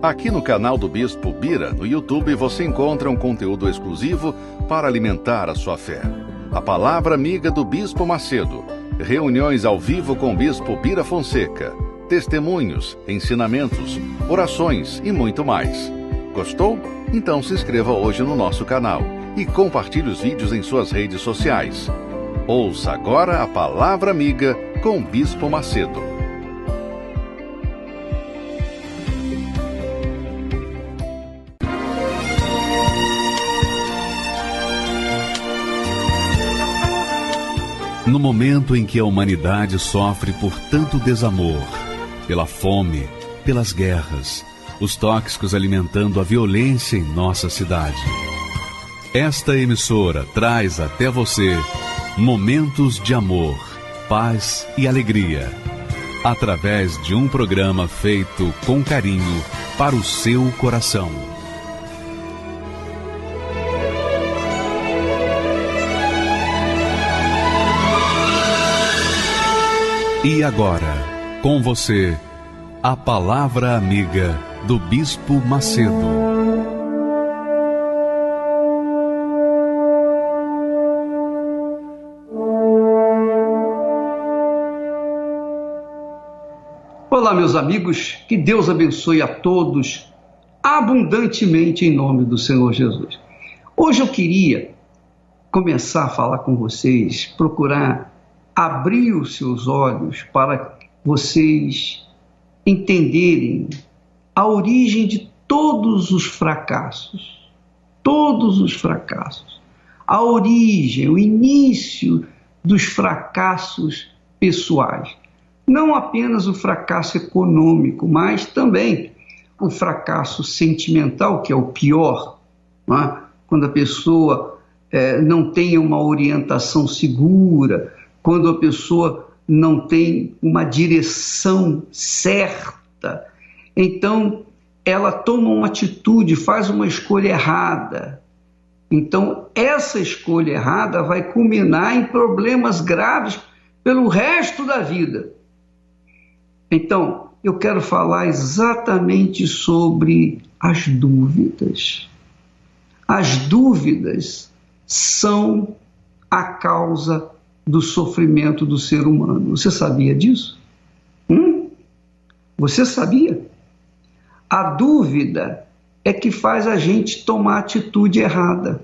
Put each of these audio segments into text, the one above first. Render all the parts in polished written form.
Aqui no canal do Bispo Bira, no YouTube, você encontra um conteúdo exclusivo para alimentar a sua fé. A Palavra Amiga do Bispo Macedo, reuniões ao vivo com o Bispo Bira Fonseca, testemunhos, ensinamentos, orações e muito mais. Gostou? Então se inscreva hoje no nosso canal e compartilhe os vídeos em suas redes sociais. Ouça agora a Palavra Amiga com o Bispo Macedo. No momento em que a humanidade sofre por tanto desamor, pela fome, pelas guerras, os tóxicos alimentando a violência em nossa cidade, esta emissora traz até você momentos de amor, paz e alegria, através de um programa feito com carinho para o seu coração. E agora, com você, a Palavra Amiga do Bispo Macedo. Olá, meus amigos, que Deus abençoe a todos abundantemente em nome do Senhor Jesus. Hoje eu queria começar a falar com vocês, procurar abrir os seus olhos para vocês entenderem a origem de todos os fracassos. Todos os fracassos. A origem, o início dos fracassos pessoais. Não apenas o fracasso econômico, mas também o fracasso sentimental, que é o pior, não é? Quando a pessoa não tem uma orientação segura, quando a pessoa não tem uma direção certa, então ela toma uma atitude, faz uma escolha errada. Então essa escolha errada vai culminar em problemas graves pelo resto da vida. Então eu quero falar exatamente sobre as dúvidas. As dúvidas são a causa do sofrimento do ser humano. Você sabia disso? Você sabia? A dúvida é que faz a gente tomar atitude errada.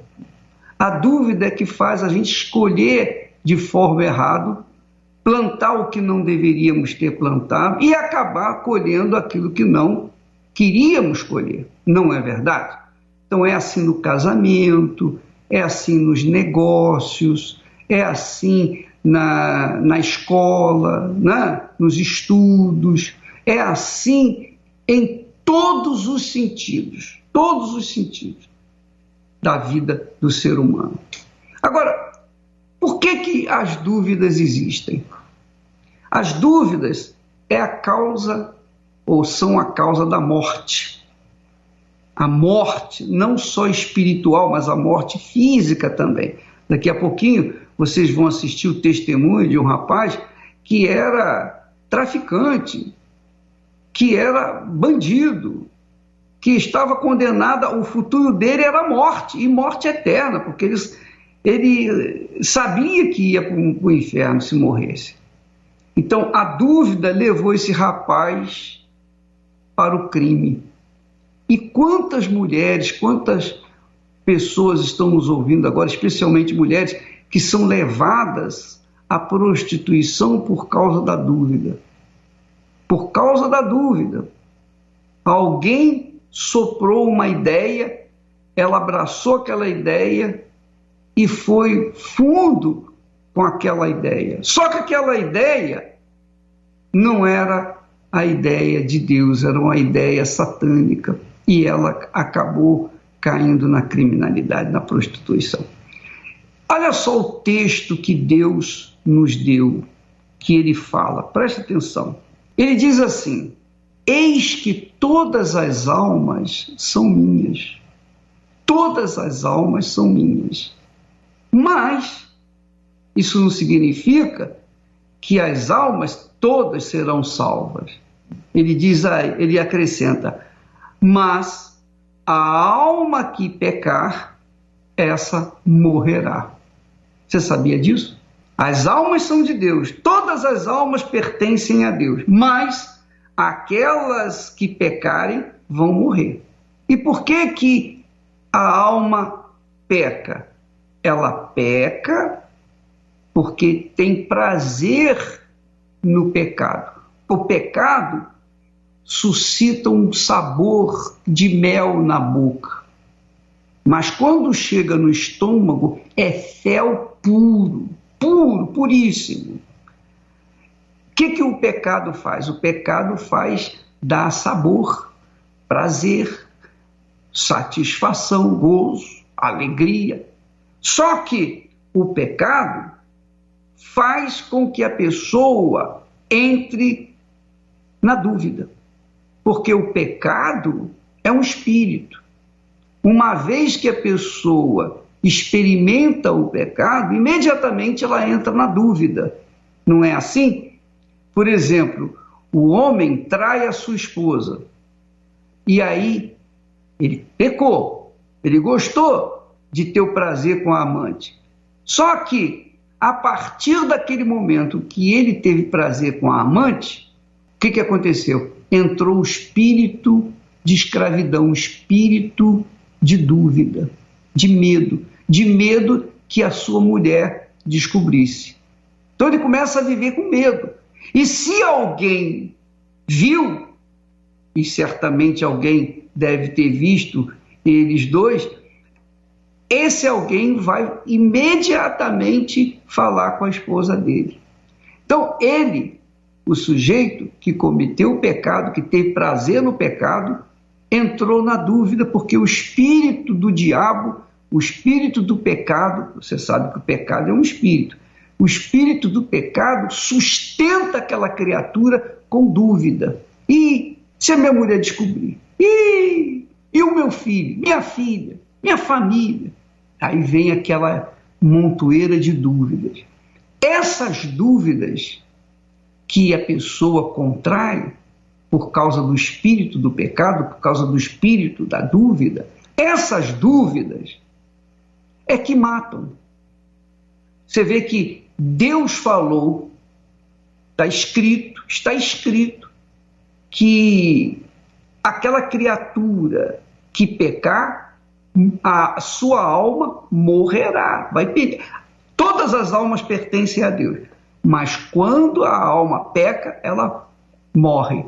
A dúvida é que faz a gente escolher de forma errada, plantar o que não deveríamos ter plantado e acabar colhendo aquilo que não queríamos colher. Não é verdade? Então é assim no casamento, é assim nos negócios, é assim na escola, né? Nos estudos, é assim em todos os sentidos da vida do ser humano. Agora, por que as dúvidas existem? As dúvidas é a causa, ou são a causa da morte. A morte, não só espiritual, mas a morte física também. Daqui a pouquinho vocês vão assistir o testemunho de um rapaz que era traficante, que era bandido, que estava condenado, o futuro dele era morte, e morte eterna, porque ele sabia que ia para o inferno se morresse. Então a dúvida levou esse rapaz para o crime. E quantas mulheres, quantas pessoas estão nos ouvindo agora, especialmente mulheres, que são levadas à prostituição por causa da dúvida. Por causa da dúvida. Alguém soprou uma ideia, ela abraçou aquela ideia e foi fundo com aquela ideia. Só que aquela ideia não era a ideia de Deus, era uma ideia satânica. E ela acabou caindo na criminalidade, na prostituição. Olha só o texto que Deus nos deu, que ele fala, preste atenção. Ele diz assim: eis que todas as almas são minhas. Todas as almas são minhas. Mas isso não significa que as almas todas serão salvas. Ele acrescenta: mas a alma que pecar, essa morrerá. Você sabia disso? As almas são de Deus, todas as almas pertencem a Deus, mas aquelas que pecarem vão morrer. E por que que a alma peca? Ela peca porque tem prazer no pecado. O pecado suscita um sabor de mel na boca, mas quando chega no estômago é fel puro, puríssimo. O que o pecado faz? O pecado faz dar sabor, prazer, satisfação, gozo, alegria. Só que o pecado faz com que a pessoa entre na dúvida, porque o pecado é um espírito. Uma vez que a pessoa experimenta o pecado, imediatamente ela entra na dúvida. Não é assim? Por exemplo, o homem trai a sua esposa e aí ele pecou, ele gostou de ter o prazer com a amante. Só que a partir daquele momento que ele teve prazer com a amante, o que aconteceu? Entrou o espírito de escravidão, o espírito de dúvida, de medo que a sua mulher descobrisse. Então ele começa a viver com medo. E se alguém viu, e certamente alguém deve ter visto eles dois, esse alguém vai imediatamente falar com a esposa dele. Então ele, o sujeito que cometeu o pecado, que teve prazer no pecado, entrou na dúvida porque o espírito do diabo, o espírito do pecado, você sabe que o pecado é um espírito, o espírito do pecado sustenta aquela criatura com dúvida. E se a minha mulher descobrir? E o meu filho? Minha filha? Minha família? Aí vem aquela montoeira de dúvidas. Essas dúvidas que a pessoa contrai por causa do espírito do pecado, por causa do espírito da dúvida, essas dúvidas é que matam. Você vê que Deus falou, está escrito que aquela criatura que pecar, a sua alma morrerá, vai perder. Todas as almas pertencem a Deus, mas quando a alma peca, ela morre,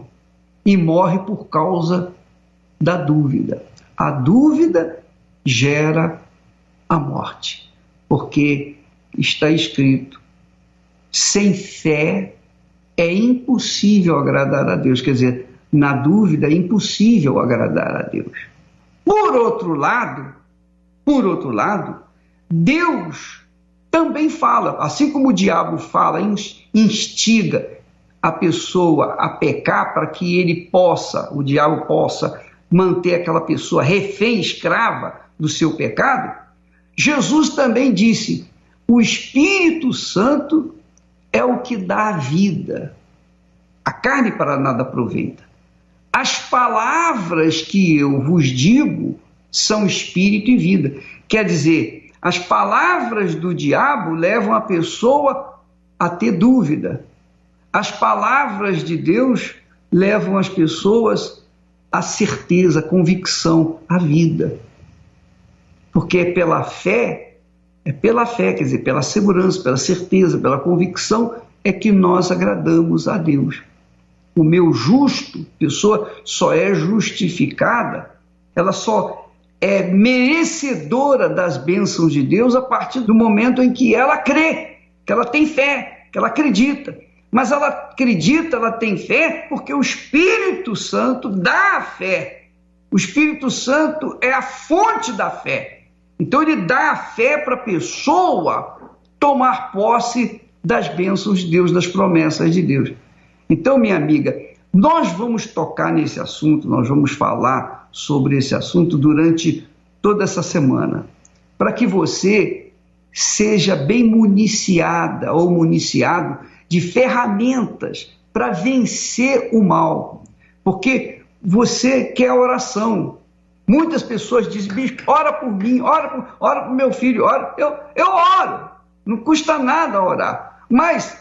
e morre por causa da dúvida. A dúvida gera a morte, porque está escrito: sem fé é impossível agradar a Deus. Quer dizer, na dúvida é impossível agradar a Deus. Por outro lado, Deus também fala, assim como o diabo fala, instiga a pessoa a pecar para que o diabo possa manter aquela pessoa refém, escrava do seu pecado. Jesus também disse: o Espírito Santo é o que dá a vida. A carne para nada aproveita. As palavras que eu vos digo são espírito e vida. Quer dizer, as palavras do diabo levam a pessoa a ter dúvida. As palavras de Deus levam as pessoas à certeza, à convicção, à vida. Porque é pela fé, quer dizer, pela segurança, pela certeza, pela convicção, é que nós agradamos a Deus. O meu justo, pessoa só é justificada, ela só é merecedora das bênçãos de Deus a partir do momento em que ela crê, que ela tem fé, que ela acredita. Mas ela acredita, ela tem fé, porque o Espírito Santo dá a fé. O Espírito Santo é a fonte da fé. Então ele dá a fé para a pessoa tomar posse das bênçãos de Deus, das promessas de Deus. Então, minha amiga, nós vamos tocar nesse assunto, nós vamos falar sobre esse assunto durante toda essa semana, para que você seja bem municiada ou municiado de ferramentas para vencer o mal. Porque você quer oração. Muitas pessoas dizem, bispo, ora por mim, ora por meu filho, ora. Eu oro, não custa nada orar. Mas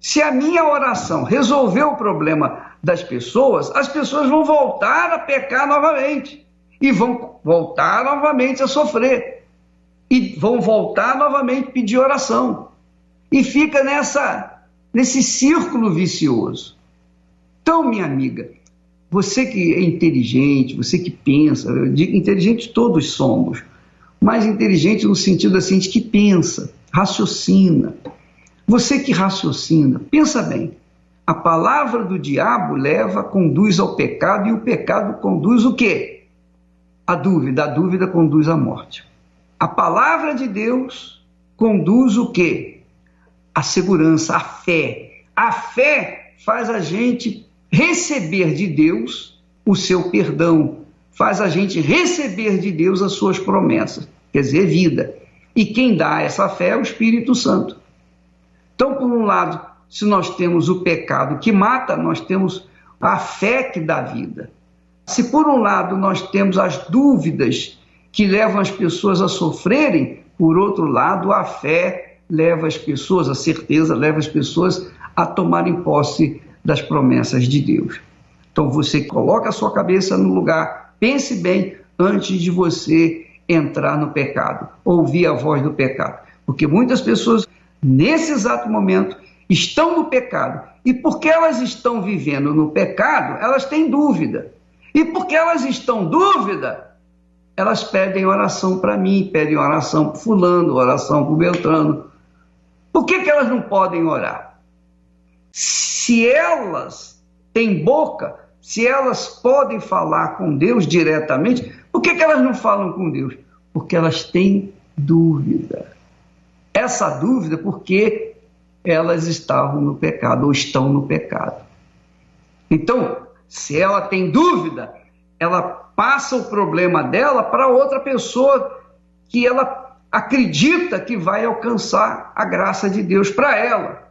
se a minha oração resolver o problema das pessoas, as pessoas vão voltar a pecar novamente. E vão voltar novamente a sofrer. E vão voltar novamente a pedir oração. E fica nesse círculo vicioso. Então, minha amiga, você que é inteligente, você que pensa, eu digo inteligente todos somos, mas inteligente no sentido assim de que pensa, raciocina. Você que raciocina, pensa bem, a palavra do diabo conduz ao pecado, e o pecado conduz o quê? A dúvida conduz à morte. A palavra de Deus conduz o quê? A segurança, a fé. A fé faz a gente receber de Deus o seu perdão, faz a gente receber de Deus as suas promessas, quer dizer, vida. E quem dá essa fé é o Espírito Santo. Então, por um lado, se nós temos o pecado que mata, nós temos a fé que dá vida. Se por um lado nós temos as dúvidas que levam as pessoas a sofrerem, por outro lado, a fé leva as pessoas, a certeza leva as pessoas a tomarem posse das promessas de Deus. Então você coloca a sua cabeça no lugar, pense bem antes de você entrar no pecado, ouvir a voz do pecado. Porque muitas pessoas, nesse exato momento, estão no pecado. E porque elas estão vivendo no pecado, elas têm dúvida. E porque elas estão em dúvida, elas pedem oração para mim, pedem oração para fulano, oração para o Beltrano. Por que elas não podem orar? Se elas têm boca, se elas podem falar com Deus diretamente, por que elas não falam com Deus? Porque elas têm dúvida. Essa dúvida porque elas estavam no pecado ou estão no pecado. Então, se ela tem dúvida, ela passa o problema dela para outra pessoa que ela acredita que vai alcançar a graça de Deus para ela.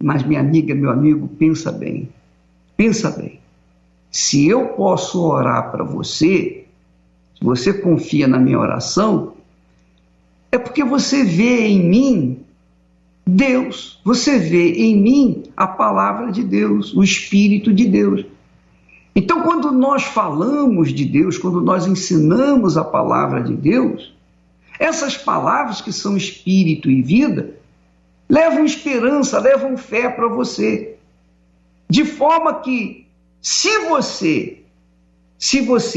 Mas, minha amiga, meu amigo, pensa bem. Pensa bem. Se eu posso orar para você, se você confia na minha oração, é porque você vê em mim Deus. Você vê em mim a palavra de Deus, o Espírito de Deus. Então, quando nós falamos de Deus, quando nós ensinamos a palavra de Deus, essas palavras que são Espírito e vida, levam esperança, levam fé para você. De forma que, se você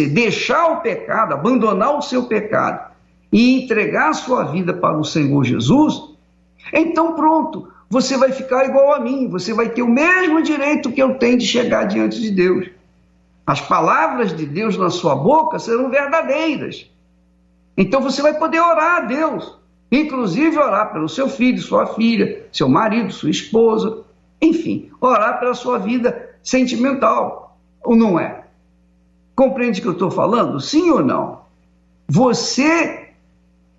deixar o pecado, abandonar o seu pecado e entregar a sua vida para o Senhor Jesus, então pronto, você vai ficar igual a mim, você vai ter o mesmo direito que eu tenho de chegar diante de Deus. As palavras de Deus na sua boca serão verdadeiras. Então você vai poder orar a Deus. Inclusive orar pelo seu filho, sua filha, seu marido, sua esposa, enfim, orar pela sua vida sentimental, ou não é? Compreende o que eu estou falando? Sim ou não? Você,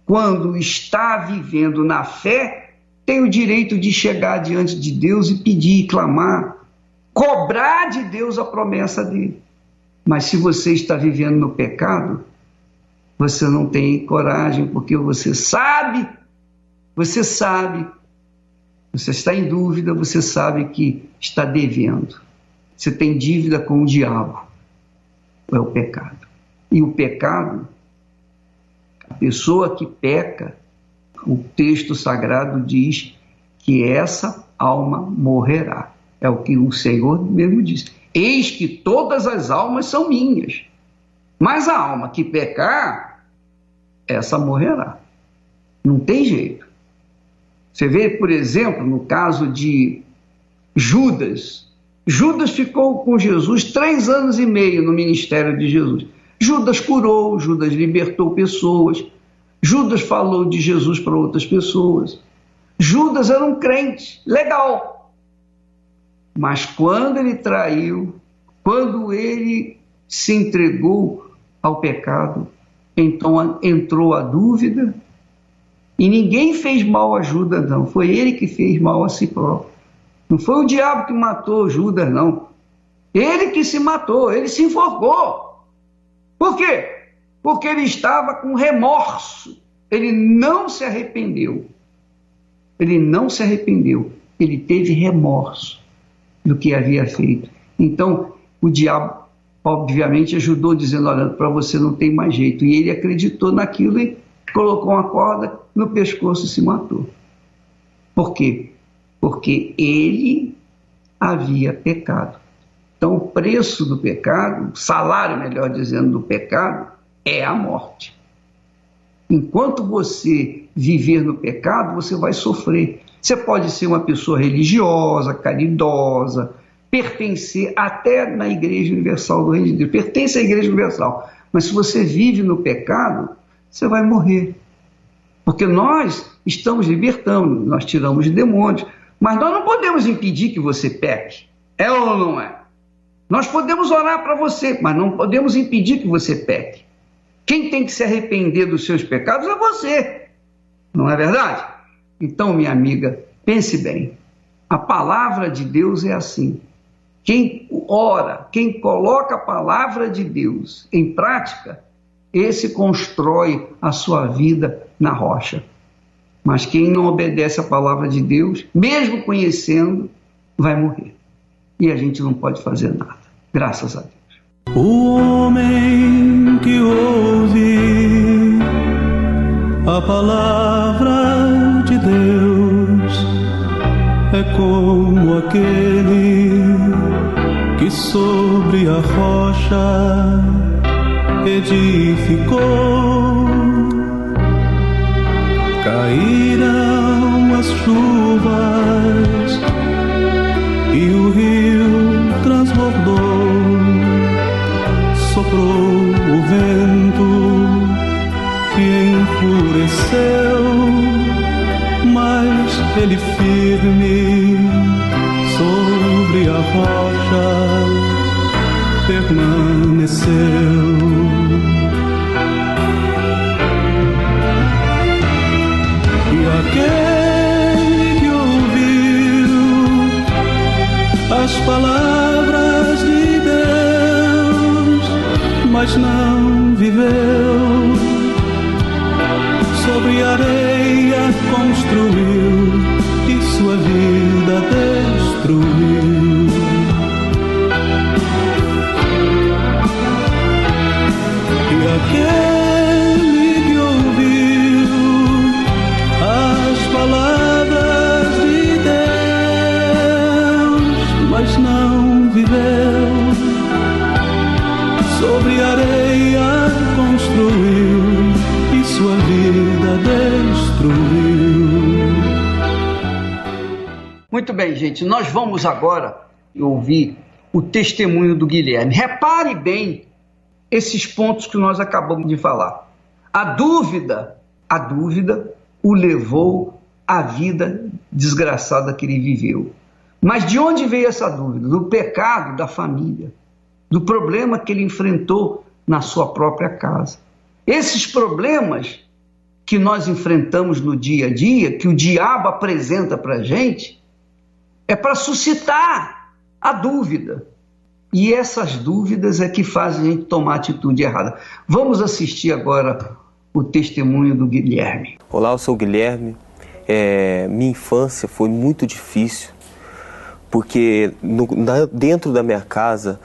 quando está vivendo na fé, tem o direito de chegar diante de Deus e pedir, clamar, cobrar de Deus a promessa dele. Mas se você está vivendo no pecado, você não tem coragem, porque você sabe, você está em dúvida, você sabe que está devendo. Você tem dívida com o diabo. É o pecado. E o pecado, a pessoa que peca, o texto sagrado diz que essa alma morrerá. É o que o Senhor mesmo diz. Eis que todas as almas são minhas. Mas a alma que pecar, essa morrerá. Não tem jeito. Você vê, por exemplo, no caso de Judas. Judas ficou com Jesus 3 anos e meio no ministério de Jesus. Judas curou, Judas libertou pessoas. Judas falou de Jesus para outras pessoas. Judas era um crente, legal. Mas quando ele traiu, quando ele se entregou ao pecado, então entrou a dúvida, e ninguém fez mal a Judas, não. Foi ele que fez mal a si próprio. Não foi o diabo que matou Judas, não. Ele que se matou, ele se enforcou. Por quê? Porque ele estava com remorso. Ele não se arrependeu. Ele não se arrependeu. Ele teve remorso do que havia feito. Então, o diabo, obviamente, ajudou dizendo, olha, para você não tem mais jeito. E ele acreditou naquilo e colocou uma corda no pescoço e se matou. Por quê? Porque ele havia pecado. Então, o preço do pecado, o salário, melhor dizendo, do pecado, é a morte. Enquanto você viver no pecado, você vai sofrer. Você pode ser uma pessoa religiosa, caridosa, pertencer até na Igreja Universal do Reino de Deus, pertence à Igreja Universal, mas se você vive no pecado, você vai morrer. Porque nós estamos libertando, nós tiramos demônios, mas nós não podemos impedir que você peque. É ou não é? Nós podemos orar para você, mas não podemos impedir que você peque. Quem tem que se arrepender dos seus pecados é você. Não é verdade? Então, minha amiga, pense bem. A palavra de Deus é assim. Quem ora, quem coloca a palavra de Deus em prática, esse constrói a sua vida na rocha. Mas quem não obedece a palavra de Deus, mesmo conhecendo, vai morrer. E a gente não pode fazer nada. Graças a Deus. O homem que ouve a palavra de Deus é como aquele que sobre a rocha edificou. Caíram as chuvas e o rio transbordou, soprou o vento que enfureceu, mas ele firme sobre a rocha permaneceu. E aquele que ouviu as palavras de Deus, mas não viveu, sobre areia construiu e sua vida destruiu. E aquele que ouviu as palavras de Deus, mas não viveu, sobre areia construiu e sua vida destruiu. Muito bem, gente, nós vamos agora ouvir o testemunho do Guilherme. Repare bem esses pontos que nós acabamos de falar. A dúvida o levou à vida desgraçada que ele viveu. Mas de onde veio essa dúvida? Do pecado da família, do problema que ele enfrentou na sua própria casa. Esses problemas que nós enfrentamos no dia a dia, que o diabo apresenta para a gente, é para suscitar a dúvida. E essas dúvidas é que fazem a gente tomar a atitude errada. Vamos assistir agora o testemunho do Guilherme. Olá, eu sou o Guilherme. Minha infância foi muito difícil, porque dentro da minha casa,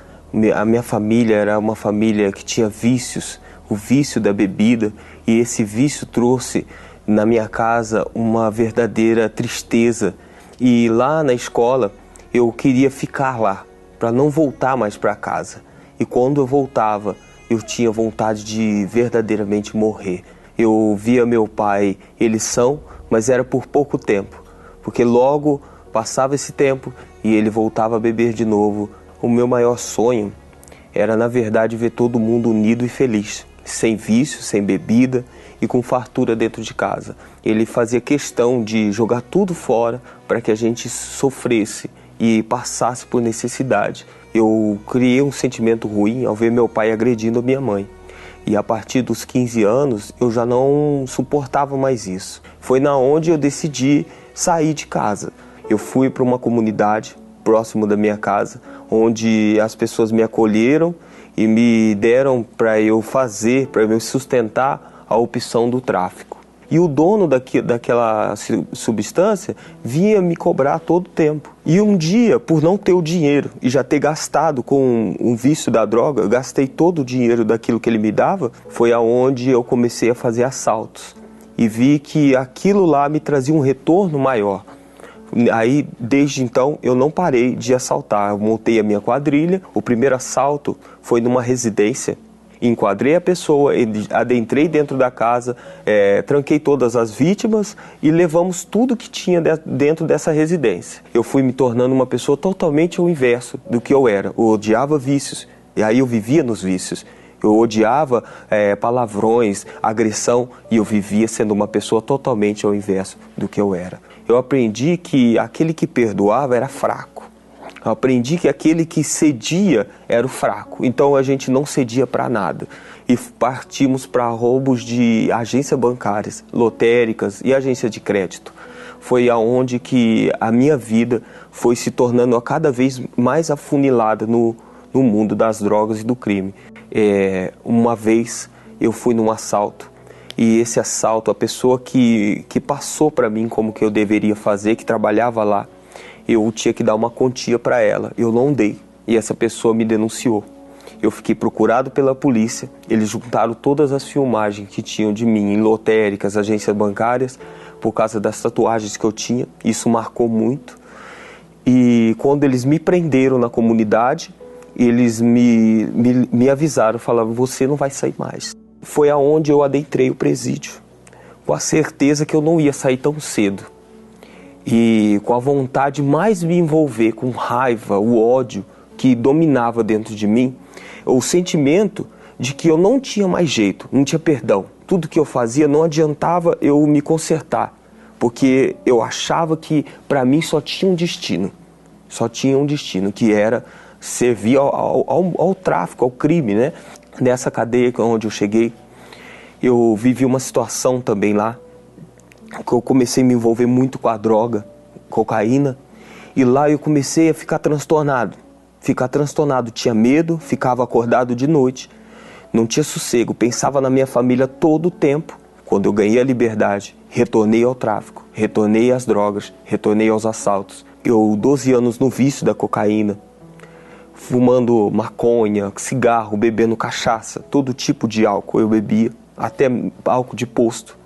a minha família era uma família que tinha vícios, o vício da bebida, e esse vício trouxe na minha casa uma verdadeira tristeza. E lá na escola eu queria ficar lá, para não voltar mais para casa. E quando eu voltava, eu tinha vontade de verdadeiramente morrer. Eu via meu pai, eles são, mas era por pouco tempo, porque logo passava esse tempo e ele voltava a beber de novo. O meu maior sonho era, na verdade, ver todo mundo unido e feliz, sem vício, sem bebida e com fartura dentro de casa. Ele fazia questão de jogar tudo fora para que a gente sofresse e passasse por necessidade. Eu criei um sentimento ruim ao ver meu pai agredindo a minha mãe. E a partir dos 15 anos eu já não suportava mais isso. Foi na onde eu decidi sair de casa. Eu fui para uma comunidade próximo da minha casa, onde as pessoas me acolheram e me deram para eu sustentar a opção do tráfico. E o dono daquela substância vinha me cobrar todo o tempo. E um dia, por não ter o dinheiro e já ter gastado com um vício da droga, eu gastei todo o dinheiro daquilo que ele me dava, foi aonde eu comecei a fazer assaltos. E vi que aquilo lá me trazia um retorno maior. Aí, desde então, eu não parei de assaltar. Eu montei a minha quadrilha. O primeiro assalto foi numa residência. Enquadrei a pessoa, adentrei dentro da casa, tranquei todas as vítimas e levamos tudo que tinha dentro dessa residência. Eu fui me tornando uma pessoa totalmente ao inverso do que eu era. Eu odiava vícios, e aí eu vivia nos vícios. Eu odiava palavrões, agressão, e eu vivia sendo uma pessoa totalmente ao inverso do que eu era. Eu aprendi que aquele que perdoava era fraco. Eu aprendi que aquele que cedia era o fraco. Então a gente não cedia para nada. E partimos para roubos de agências bancárias, lotéricas e agências de crédito. Foi aonde que a minha vida foi se tornando cada vez mais afunilada no mundo das drogas e do crime. Uma vez eu fui num assalto. E esse assalto, a pessoa que passou para mim como que eu deveria fazer, que trabalhava lá, eu tinha que dar uma quantia para ela. Eu não dei. E essa pessoa me denunciou. Eu fiquei procurado pela polícia. Eles juntaram todas as filmagens que tinham de mim em lotéricas, agências bancárias, por causa das tatuagens que eu tinha. Isso marcou muito. E quando eles me prenderam na comunidade, eles me avisaram, falavam, você não vai sair mais. Foi aonde eu adentrei o presídio, com a certeza que eu não ia sair tão cedo. E com a vontade de mais me envolver com raiva, o ódio que dominava dentro de mim, o sentimento de que eu não tinha mais jeito, não tinha perdão. Tudo que eu fazia não adiantava eu me consertar, porque eu achava que para mim só tinha um destino, que era servir ao tráfico, ao crime, né? Nessa cadeia onde eu cheguei, eu vivi uma situação também lá, que eu comecei a me envolver muito com a droga, cocaína, e lá eu comecei a ficar transtornado, tinha medo, ficava acordado de noite, não tinha sossego, pensava na minha família todo o tempo. Quando eu ganhei a liberdade, retornei ao tráfico, retornei às drogas, retornei aos assaltos. Eu, 12 anos no vício da cocaína, fumando maconha, cigarro, bebendo cachaça, todo tipo de álcool eu bebia, até álcool de posto,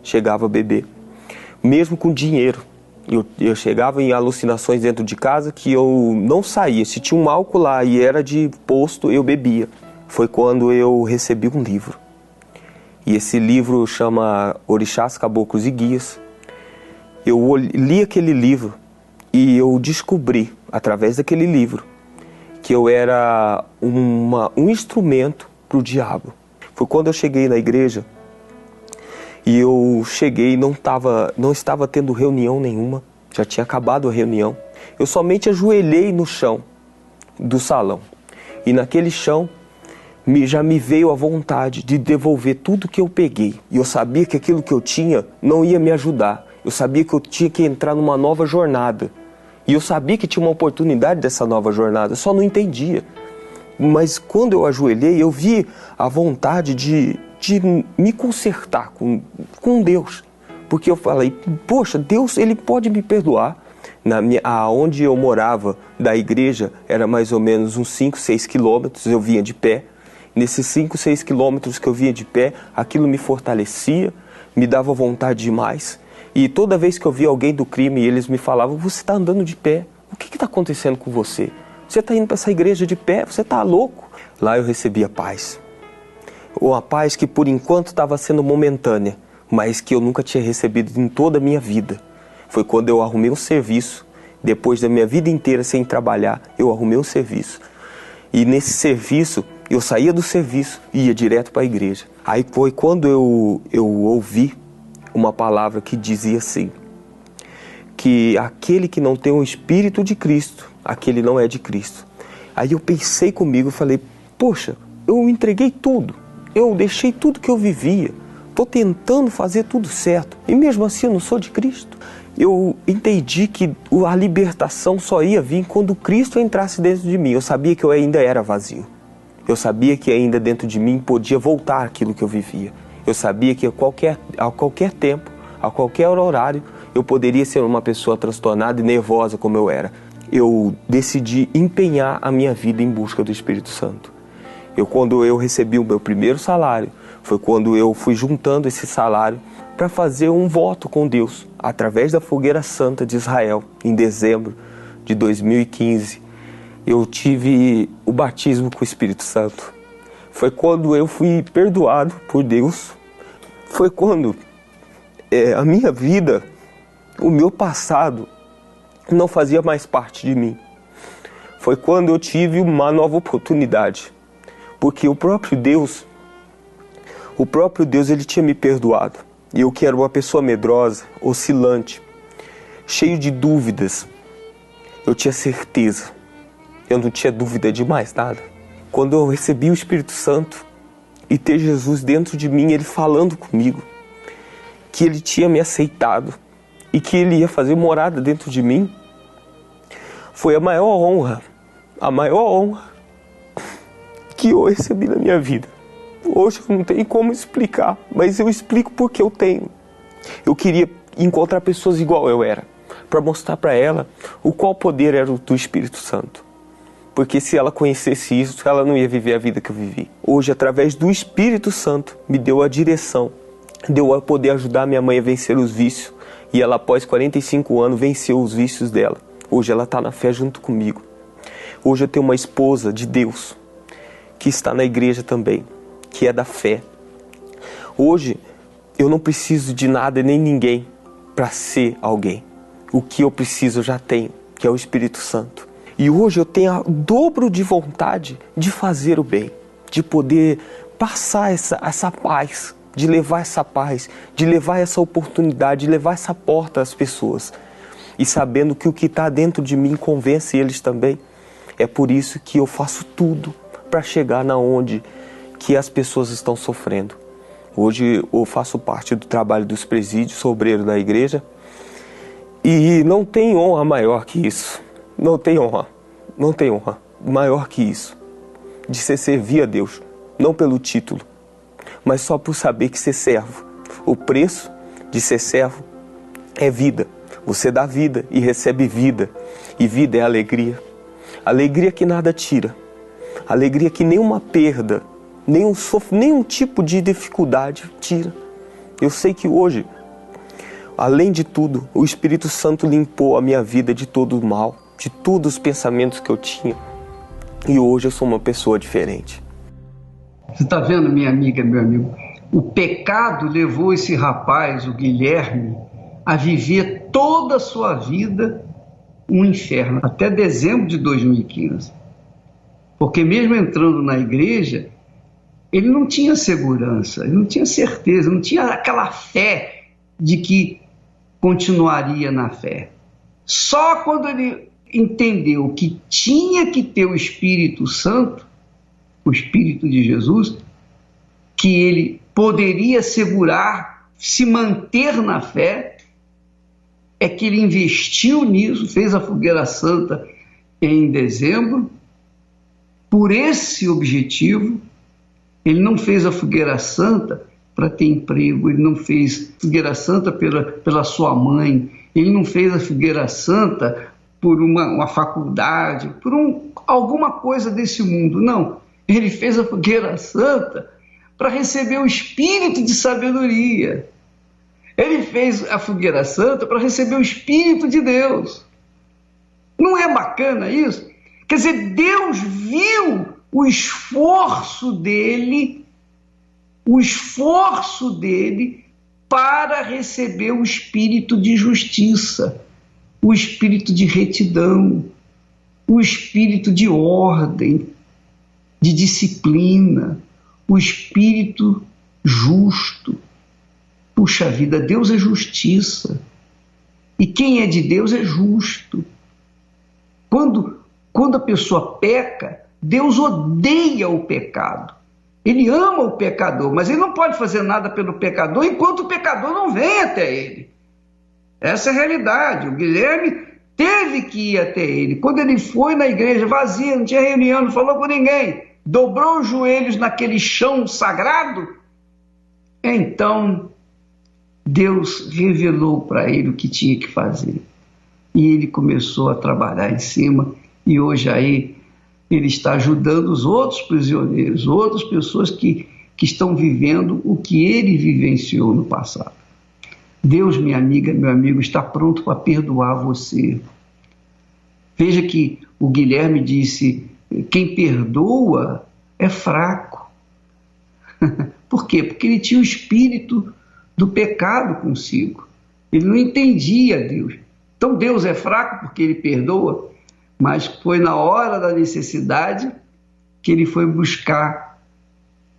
chegava a beber. Mesmo com dinheiro, eu chegava em alucinações dentro de casa que eu não saía. Se tinha um álcool lá e era de posto, eu bebia. Foi quando eu recebi um livro. E esse livro chama Orixás, Caboclos e Guias. Eu li aquele livro e eu descobri, através daquele livro, que eu era um instrumento para o diabo. Foi quando eu cheguei na igreja. E eu cheguei e não estava tendo reunião nenhuma, já tinha acabado a reunião. Eu somente ajoelhei no chão do salão. E naquele chão já me veio a vontade de devolver tudo que eu peguei. E eu sabia que aquilo que eu tinha não ia me ajudar. Eu sabia que eu tinha que entrar numa nova jornada. E eu sabia que tinha uma oportunidade dessa nova jornada, eu só não entendia. Mas quando eu ajoelhei, eu vi a vontade de me consertar com Deus. Porque eu falei, poxa, Deus, Ele pode me perdoar. Aonde eu morava da igreja era mais ou menos uns 5, 6 quilômetros, eu vinha de pé. Nesses 5, 6 quilômetros que eu vinha de pé, aquilo me fortalecia, me dava vontade demais. E toda vez que eu via alguém do crime, eles me falavam, você está andando de pé, o que está acontecendo com você? Você está indo para essa igreja de pé, você está louco? Lá eu recebia paz. Uma paz que por enquanto estava sendo momentânea, mas que eu nunca tinha recebido em toda a minha vida. Foi quando eu arrumei um serviço, depois da minha vida inteira sem trabalhar, eu arrumei um serviço. E nesse serviço, eu saía do serviço e ia direto para a igreja. Aí foi quando eu ouvi uma palavra que dizia assim, que aquele que não tem o Espírito de Cristo, aquele não é de Cristo. Aí eu pensei comigo, falei, poxa, eu entreguei tudo, eu deixei tudo que eu vivia, estou tentando fazer tudo certo, e mesmo assim eu não sou de Cristo. eu entendi que a libertação só ia vir quando Cristo entrasse dentro de mim. Eu sabia que eu ainda era vazio. Eu sabia que ainda dentro de mim podia voltar aquilo que eu vivia. Eu sabia que a qualquer tempo, a qualquer horário, eu poderia ser uma pessoa transtornada e nervosa como eu era. Eu decidi empenhar a minha vida em busca do Espírito Santo. Quando eu recebi o meu primeiro salário, foi quando eu fui juntando esse salário para fazer um voto com Deus, através da Fogueira Santa de Israel, em dezembro de 2015. Eu tive o batismo com o Espírito Santo. Foi quando eu fui perdoado por Deus. Foi quando a minha vida, o meu passado, não fazia mais parte de mim. Foi quando eu tive uma nova oportunidade. Porque o próprio Deus, ele tinha me perdoado. E eu que era uma pessoa medrosa, oscilante, cheio de dúvidas, eu tinha certeza. Eu não tinha dúvida de mais nada. Quando eu recebi o Espírito Santo e ter Jesus dentro de mim, Ele falando comigo, que Ele tinha me aceitado e que Ele ia fazer morada dentro de mim, foi a maior honra que eu recebi na minha vida. Hoje eu não tenho como explicar, mas eu explico porque eu tenho. Eu queria encontrar pessoas igual eu era, para mostrar para ela o qual poder era do Espírito Santo. Porque se ela conhecesse isso, ela não ia viver a vida que eu vivi. Hoje, através do Espírito Santo, me deu a direção, deu a poder ajudar minha mãe a vencer os vícios. E ela, após 45 anos, venceu os vícios dela. Hoje ela está na fé junto comigo. Hoje eu tenho uma esposa de Deus, que está na igreja também, que é da fé. Hoje eu não preciso de nada nem ninguém para ser alguém. O que eu preciso eu já tenho, que é o Espírito Santo. E hoje eu tenho o dobro de vontade de fazer o bem, de poder passar essa paz, de levar essa paz, de levar essa oportunidade, de levar essa porta às pessoas. E sabendo que o que está dentro de mim convence eles também. É por isso que eu faço tudo para chegar na onde que as pessoas estão sofrendo. Hoje eu faço parte do trabalho dos presídios, sou obreiro da igreja, e não tem honra maior que isso. Não tem honra maior que isso, de você servir a Deus, não pelo título, mas só por saber que ser servo. O preço de ser servo é vida. Você dá vida e recebe vida, e vida é alegria. Alegria que nada tira, alegria que nenhuma perda, nenhum tipo de dificuldade tira. Eu sei que hoje, além de tudo, o Espírito Santo limpou a minha vida de todo o mal, de todos os pensamentos que eu tinha. E hoje eu sou uma pessoa diferente. Você está vendo, minha amiga, meu amigo? O pecado levou esse rapaz, o Guilherme, a viver toda a sua vida um inferno, até dezembro de 2015. Porque mesmo entrando na igreja, ele não tinha segurança, ele não tinha certeza, não tinha aquela fé de que continuaria na fé. Só quando ele entendeu que tinha que ter o Espírito Santo, o Espírito de Jesus, que ele poderia segurar, se manter na fé, é que ele investiu nisso, fez a Fogueira Santa em dezembro, por esse objetivo. Ele não fez a Fogueira Santa para ter emprego, ele não fez a Fogueira Santa pela sua mãe, ele não fez a Fogueira Santa por uma faculdade, por alguma coisa desse mundo, não. Ele fez a Fogueira Santa para receber o Espírito de sabedoria. Ele fez a Fogueira Santa para receber o Espírito de Deus. Não é bacana isso? Quer dizer, Deus viu o esforço dele para receber o Espírito de justiça, o Espírito de retidão, o Espírito de ordem, de disciplina, o Espírito justo. Puxa vida, Deus é justiça. E quem é de Deus é justo. Quando a pessoa peca, Deus odeia o pecado. Ele ama o pecador, mas ele não pode fazer nada pelo pecador enquanto o pecador não vem até ele. Essa é a realidade. O Guilherme teve que ir até ele. Quando ele foi na igreja vazia, não tinha reunião, não falou com ninguém, dobrou os joelhos naquele chão sagrado, então Deus revelou para ele o que tinha que fazer. E ele começou a trabalhar em cima, e hoje aí ele está ajudando os outros prisioneiros, outras pessoas que estão vivendo o que ele vivenciou no passado. Deus, minha amiga, meu amigo, está pronto para perdoar você. Veja que o Guilherme disse, quem perdoa é fraco. Por quê? Porque ele tinha o espírito do pecado consigo. Ele não entendia Deus. Então Deus é fraco porque ele perdoa, mas foi na hora da necessidade que ele foi buscar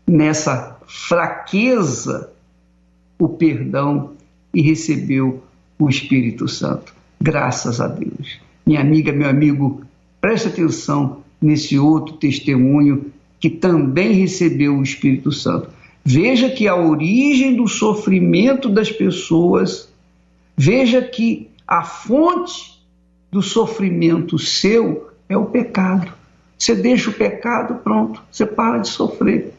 nessa fraqueza o perdão e recebeu o Espírito Santo. Graças a Deus. Minha amiga, meu amigo, preste atenção nesse outro testemunho que também recebeu o Espírito Santo. Veja que a origem do sofrimento das pessoas, veja que a fonte do sofrimento seu é o pecado. Você deixa o pecado, pronto, você para de sofrer.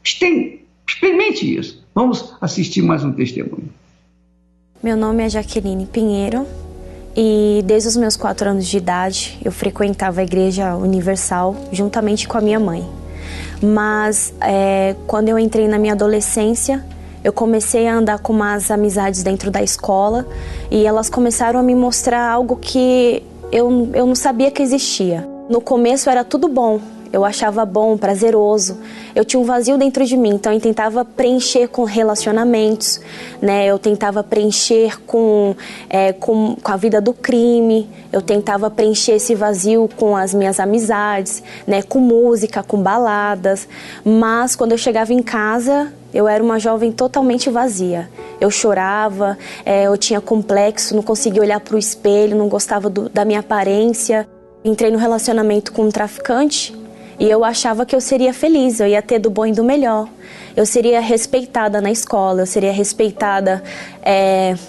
Experimente isso. Vamos assistir mais um testemunho. Meu nome é Jaqueline Pinheiro e desde os meus 4 anos de idade eu frequentava a Igreja Universal juntamente com a minha mãe. Mas quando eu entrei na minha adolescência, eu comecei a andar com umas amizades dentro da escola e elas começaram a me mostrar algo que eu não sabia que existia. No começo era tudo bom, eu achava bom, prazeroso, eu tinha um vazio dentro de mim, então eu tentava preencher com relacionamentos, né? Eu tentava preencher com a vida do crime, eu tentava preencher esse vazio com as minhas amizades, né? Com música, com baladas, mas quando eu chegava em casa, eu era uma jovem totalmente vazia. Eu chorava, eu tinha complexo, não conseguia olhar para o espelho, não gostava da minha aparência. Entrei no relacionamento com um traficante e eu achava que eu seria feliz, eu ia ter do bom e do melhor. Eu seria respeitada na escola, eu seria respeitada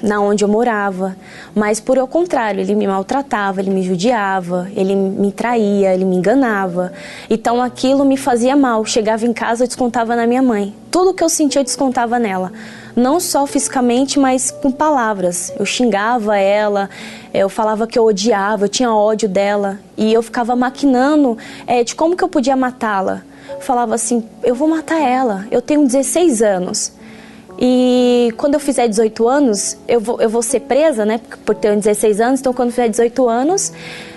na onde eu morava. Mas por ao contrário, ele me maltratava, ele me judiava, ele me traía, ele me enganava. Então aquilo me fazia mal. Chegava em casa, eu descontava na minha mãe. Tudo que eu sentia, eu descontava nela. Não só fisicamente, mas com palavras. Eu xingava ela, eu falava que eu odiava, eu tinha ódio dela. E eu ficava maquinando de como que eu podia matá-la. Falava assim, eu vou matar ela, eu tenho 16 anos. E quando eu fizer 18 anos, eu vou ser presa, né? Por ter 16 anos, então quando eu fizer 18 anos,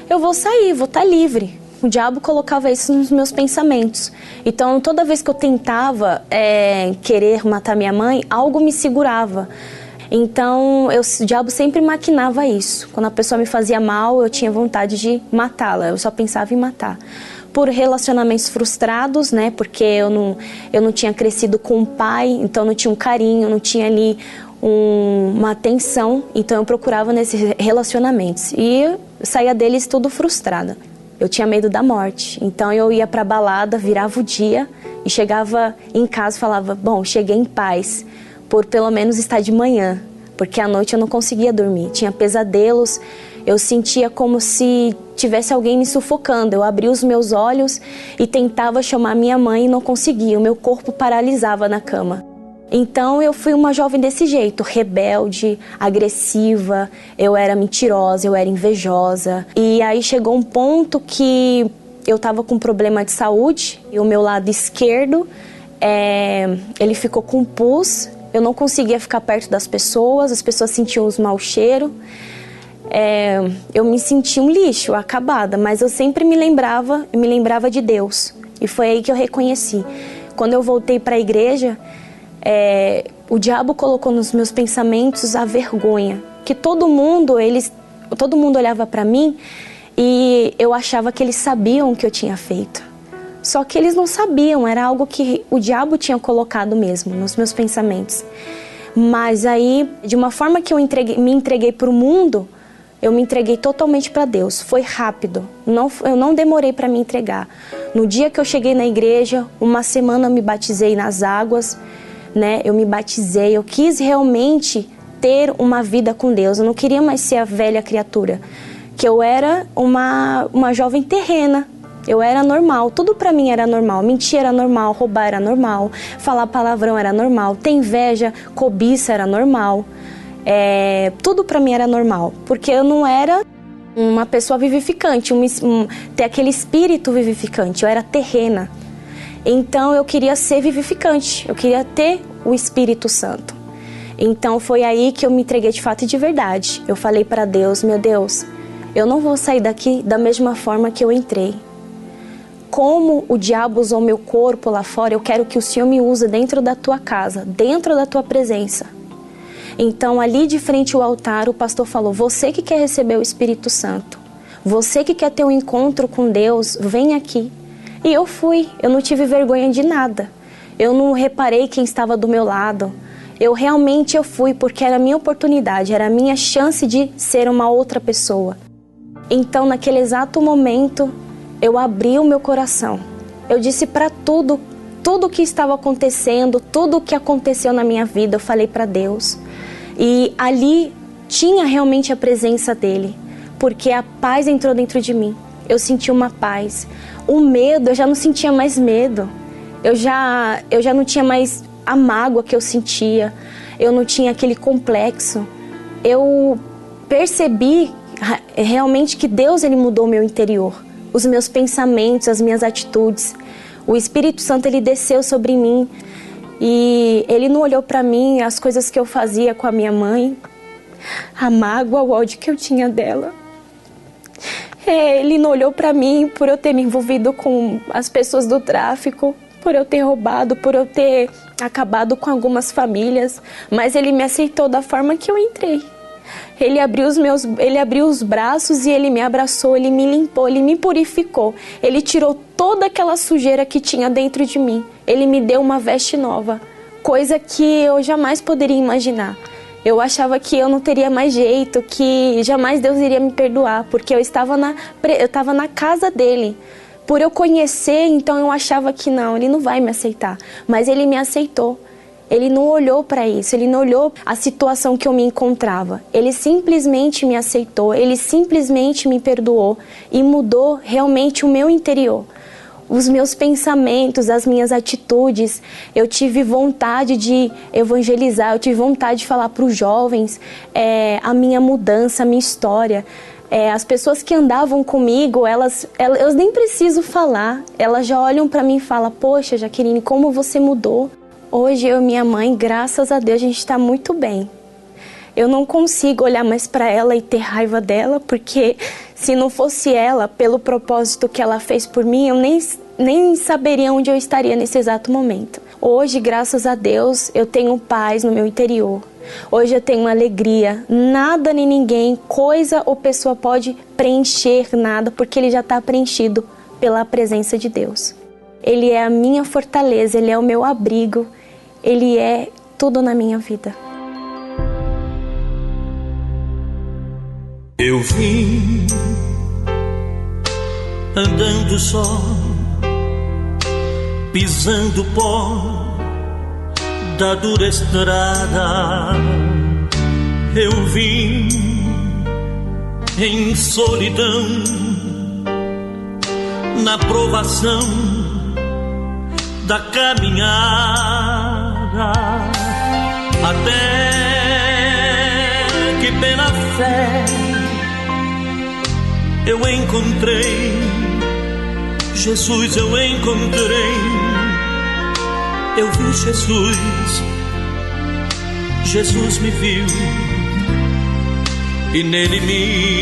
eu vou sair, vou estar livre. O diabo colocava isso nos meus pensamentos. Então, toda vez que eu tentava querer matar minha mãe, algo me segurava. Então, o diabo sempre maquinava isso. Quando a pessoa me fazia mal, eu tinha vontade de matá-la. Eu só pensava em matar. Por relacionamentos frustrados, né? Porque eu não tinha crescido com um pai, então não tinha um carinho, não tinha ali uma atenção. Então, eu procurava nesses relacionamentos. E eu saía deles tudo frustrada. Eu tinha medo da morte, então eu ia pra balada, virava o dia e chegava em casa e falava, bom, cheguei em paz, por pelo menos estar de manhã, porque à noite eu não conseguia dormir, tinha pesadelos, eu sentia como se tivesse alguém me sufocando, eu abria os meus olhos e tentava chamar minha mãe e não conseguia, o meu corpo paralisava na cama. Então eu fui uma jovem desse jeito, rebelde, agressiva, eu era mentirosa, eu era invejosa. E aí chegou um ponto que eu estava com um problema de saúde e o meu lado esquerdo, ele ficou com pus, eu não conseguia ficar perto das pessoas, as pessoas sentiam os mau cheiro. Eu me sentia um lixo, acabada, mas eu sempre me lembrava de Deus. E foi aí que eu reconheci. Quando eu voltei para a igreja, o diabo colocou nos meus pensamentos a vergonha, que todo mundo olhava para mim e eu achava que eles sabiam o que eu tinha feito. Só que eles não sabiam, era algo que o diabo tinha colocado mesmo nos meus pensamentos. Mas aí, de uma forma que eu me entreguei para o mundo, eu me entreguei totalmente para Deus. Foi rápido, eu não demorei para me entregar. No dia que eu cheguei na igreja, uma semana eu me batizei nas águas, né? Eu me batizei, eu quis realmente ter uma vida com Deus. Eu não queria mais ser a velha criatura, que eu era uma jovem terrena. Eu era normal, tudo pra mim era normal. Mentir era normal, roubar era normal, falar palavrão era normal, ter inveja, cobiça era normal. Tudo pra mim era normal, porque eu não era uma pessoa vivificante, ter aquele espírito vivificante. Eu era terrena. Então eu queria ser vivificante, eu queria ter o Espírito Santo. Então foi aí que eu me entreguei de fato e de verdade. Eu falei para Deus: meu Deus, eu não vou sair daqui da mesma forma que eu entrei. Como o diabo usou meu corpo lá fora, eu quero que o Senhor me use dentro da tua casa, dentro da tua presença. Então ali de frente ao altar o pastor falou: você que quer receber o Espírito Santo, você que quer ter um encontro com Deus, vem aqui. E eu fui, eu não tive vergonha de nada. Eu não reparei quem estava do meu lado. Eu fui porque era a minha oportunidade, era a minha chance de ser uma outra pessoa. Então naquele exato momento eu abri o meu coração. Eu disse para tudo o que estava acontecendo, tudo o que aconteceu na minha vida, eu falei para Deus. E ali tinha realmente a presença dele, porque a paz entrou dentro de mim. Eu senti uma paz. O medo, eu já não sentia mais medo. Eu já não tinha mais a mágoa que eu sentia. Eu não tinha aquele complexo. Eu percebi realmente que Deus, ele mudou o meu interior. Os meus pensamentos, as minhas atitudes. O Espírito Santo, ele desceu sobre mim. E ele não olhou para mim, as coisas que eu fazia com a minha mãe, a mágoa, o ódio que eu tinha dela. Ele não olhou para mim por eu ter me envolvido com as pessoas do tráfico, por eu ter roubado, por eu ter acabado com algumas famílias, mas ele me aceitou da forma que eu entrei. Ele abriu os braços e ele me abraçou, ele me limpou, ele me purificou. Ele tirou toda aquela sujeira que tinha dentro de mim. Ele me deu uma veste nova, coisa que eu jamais poderia imaginar. Eu achava que eu não teria mais jeito, que jamais Deus iria me perdoar, porque eu estava na casa dele. Por eu conhecer, então eu achava que não, ele não vai me aceitar. Mas ele me aceitou. Ele não olhou para isso, ele não olhou a situação que eu me encontrava. Ele simplesmente me aceitou, ele simplesmente me perdoou e mudou realmente o meu interior. Os meus pensamentos, as minhas atitudes, eu tive vontade de evangelizar, eu tive vontade de falar para os jovens a minha mudança, a minha história. As pessoas que andavam comigo, eu nem preciso falar, elas já olham para mim e falam: poxa, Jaqueline, como você mudou. Hoje eu e minha mãe, graças a Deus, a gente está muito bem. Eu não consigo olhar mais para ela e ter raiva dela, porque se não fosse ela, pelo propósito que ela fez por mim, eu nem saberia onde eu estaria nesse exato momento. Hoje, graças a Deus, eu tenho paz no meu interior. Hoje eu tenho alegria. Nada nem ninguém, coisa ou pessoa pode preencher nada, porque ele já está preenchido pela presença de Deus. Ele é a minha fortaleza, ele é o meu abrigo, ele é tudo na minha vida. Eu vim andando só, pisando pó da dura estrada. Eu vim em solidão, na provação da caminhada, até que pela fé eu encontrei Jesus, eu encontrei, eu vi Jesus, Jesus me viu e nele me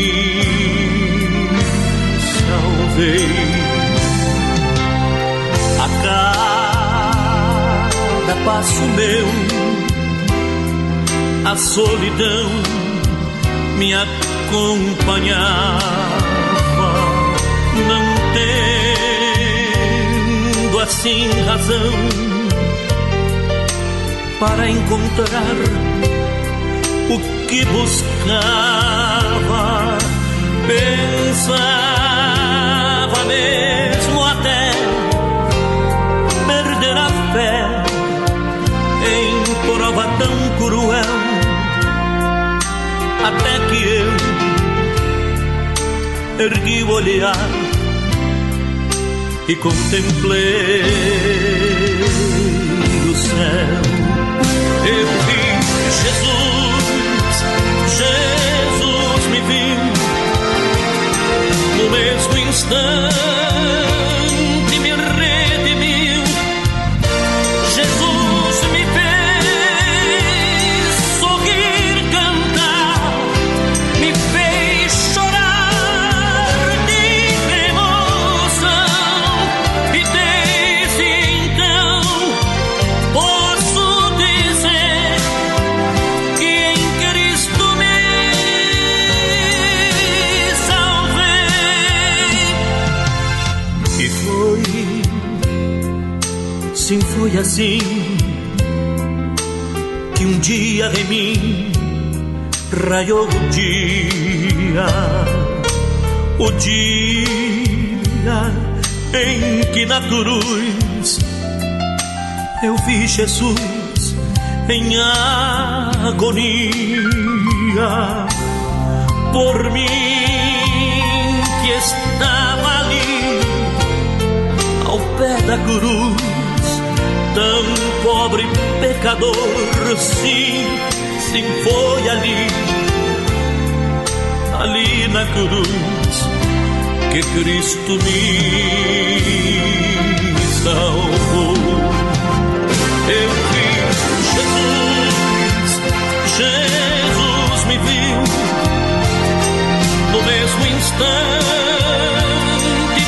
salvei. A cada passo meu, a solidão me acompanhava, não tendo assim razão para encontrar o que buscava. Pensava mesmo até perder a fé em prova tão cruel até que eu ergui o olhar e contemplei o céu. Eu vi Jesus me viu no mesmo instante, me redimiu. Jesus me fez sorrir, cantar, me fez chorar de emoção, e desde então posso dizer que em Cristo me salvei. E sim, foi assim que um dia em mim raiou o dia em que na cruz eu vi Jesus em agonia por mim, que estava ali ao pé da cruz, tão pobre pecador. Sim, foi ali na cruz que Cristo me salvou. Eu vi Jesus me viu no mesmo instante,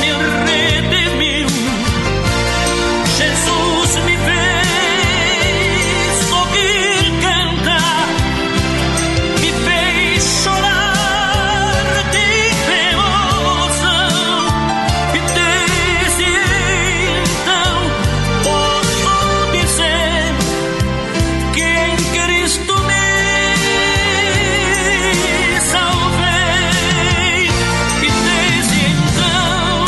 me redimiu. Jesus me fez sorrir, cantar, me fez chorar de emoção, e desde então posso dizer que em Cristo me salvei. E desde então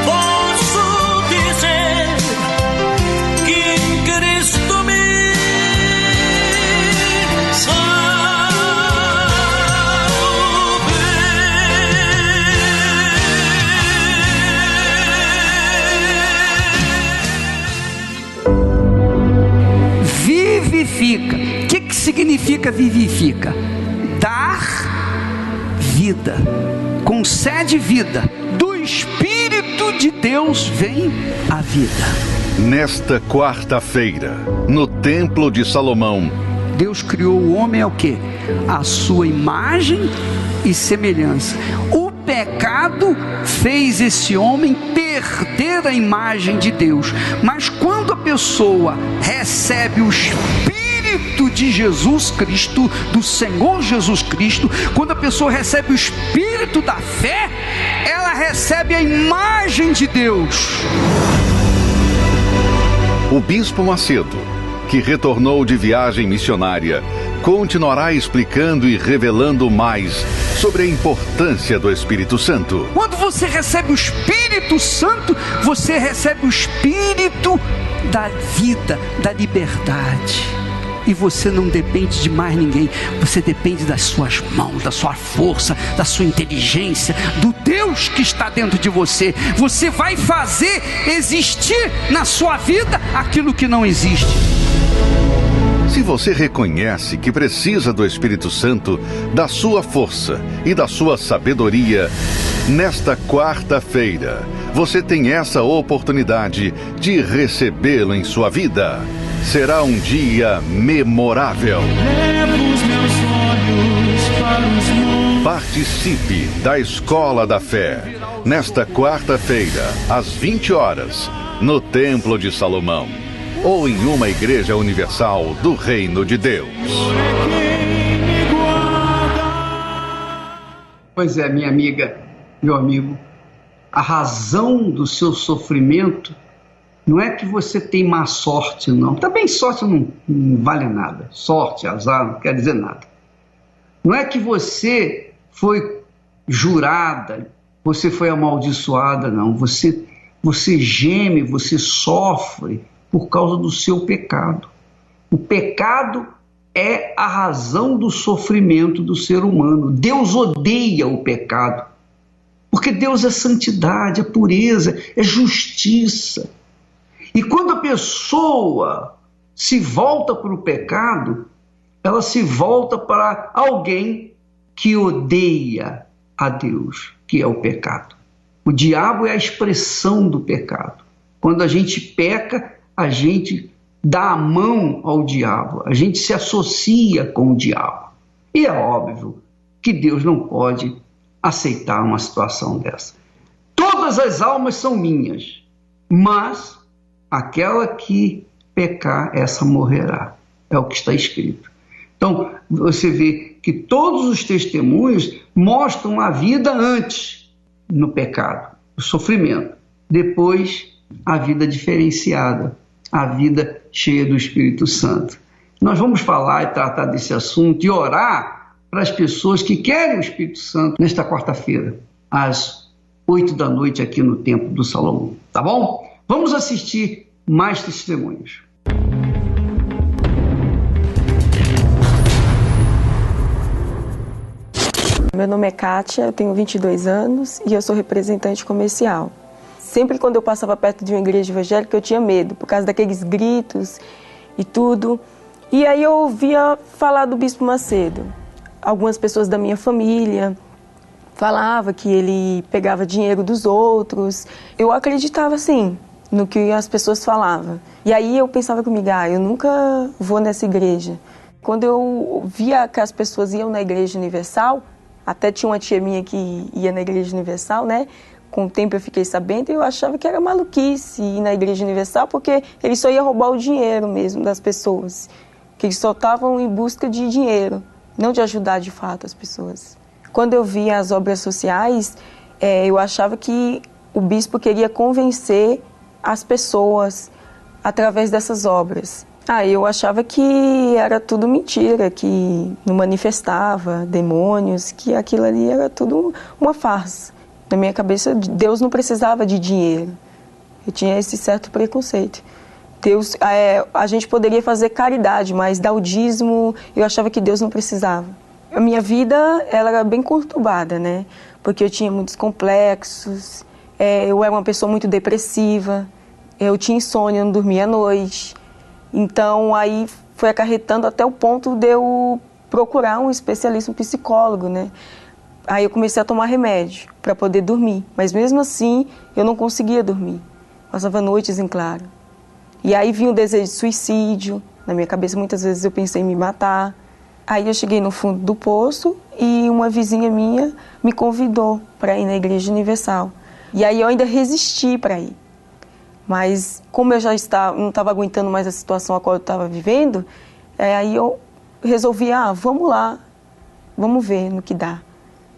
posso dizer que em Cristo me Vivifica. O que significa vivifica? Dar vida, concede vida. Do Espírito de Deus vem a vida. Nesta quarta-feira, no Templo de Salomão, Deus criou o homem ao quê? A sua imagem e semelhança. O pecado fez esse homem perder a imagem de Deus. Mas quando a pessoa recebe o Espírito de Jesus Cristo, do Senhor Jesus Cristo, quando a pessoa recebe o Espírito da fé, ela recebe a imagem de Deus. o Bispo Macedo, que retornou de viagem missionária, continuará explicando e revelando mais sobre a importância do Espírito Santo. Quando você recebe o Espírito Santo, você recebe o Espírito da vida, da liberdade. E você não depende de mais ninguém, você depende das suas mãos, da sua força, da sua inteligência, do Deus que está dentro de você. Você vai fazer existir na sua vida aquilo que não existe. Se você reconhece que precisa do Espírito Santo, da sua força e da sua sabedoria, nesta quarta-feira, você tem essa oportunidade de recebê-lo em sua vida. Será um dia memorável. Participe da Escola da Fé, nesta quarta-feira, às 20 horas, no Templo de Salomão, ou em uma igreja universal do Reino de Deus. Pois é, minha amiga, meu amigo, a razão do seu sofrimento não é que você tem má sorte, não. Também sorte não vale nada. Sorte, azar, não quer dizer nada. Não é que você foi jurada, você foi amaldiçoada, não. Você geme, você sofre por causa do seu pecado. O pecado é a razão do sofrimento do ser humano. Deus odeia o pecado, porque Deus é santidade, é pureza, é justiça. E quando a pessoa se volta para o pecado, ela se volta para alguém que odeia a Deus, que é o pecado. O diabo é a expressão do pecado. Quando a gente peca, a gente dá a mão ao diabo, a gente se associa com o diabo. E é óbvio que Deus não pode aceitar uma situação dessa. Todas as almas são minhas, mas aquela que pecar, essa morrerá. É o que está escrito. Então, você vê que todos os testemunhos mostram a vida antes no pecado, o sofrimento. Depois, a vida diferenciada, a vida cheia do Espírito Santo. Nós vamos falar e tratar desse assunto e orar para as pessoas que querem o Espírito Santo nesta quarta-feira, às 8 da noite aqui no Templo do Salomão. Tá bom? Vamos assistir mais testemunhos. Meu nome é Kátia, eu tenho 22 anos e eu sou representante comercial. Sempre quando eu passava perto de uma igreja evangélica eu tinha medo, por causa daqueles gritos e tudo. E aí eu ouvia falar do Bispo Macedo. Algumas pessoas da minha família falavam que ele pegava dinheiro dos outros. Eu acreditava sim no que as pessoas falavam. E aí eu pensava comigo, eu nunca vou nessa igreja. Quando eu via que as pessoas iam na Igreja Universal, até tinha uma tia minha que ia na Igreja Universal, né? Com o tempo eu fiquei sabendo e eu achava que era maluquice ir na Igreja Universal, porque ele só ia roubar o dinheiro mesmo das pessoas. Que eles só estavam em busca de dinheiro, não de ajudar de fato as pessoas. Quando eu via as obras sociais, eu achava que o bispo queria convencer as pessoas através dessas obras. Eu achava que era tudo mentira, que não manifestava demônios, que aquilo ali era tudo uma farsa. Na minha cabeça, Deus não precisava de dinheiro. Eu tinha esse certo preconceito. Deus, a gente poderia fazer caridade, mas dar o dízimo, eu achava que Deus não precisava. A minha vida ela era bem conturbada, né? Porque eu tinha muitos complexos, eu era uma pessoa muito depressiva, eu tinha insônia, eu não dormia à noite. Então, aí foi acarretando até o ponto de eu procurar um especialista, um psicólogo, né? Aí eu comecei a tomar remédio para poder dormir. Mas mesmo assim, eu não conseguia dormir. Passava noites em claro. E aí vinha o desejo de suicídio. Na minha cabeça, muitas vezes eu pensei em me matar. Aí eu cheguei no fundo do poço e uma vizinha minha me convidou para ir na Igreja Universal. E aí eu ainda resisti para ir. Mas como eu já não estava aguentando mais a situação a qual eu estava vivendo, aí eu resolvi, vamos lá, vamos ver no que dá.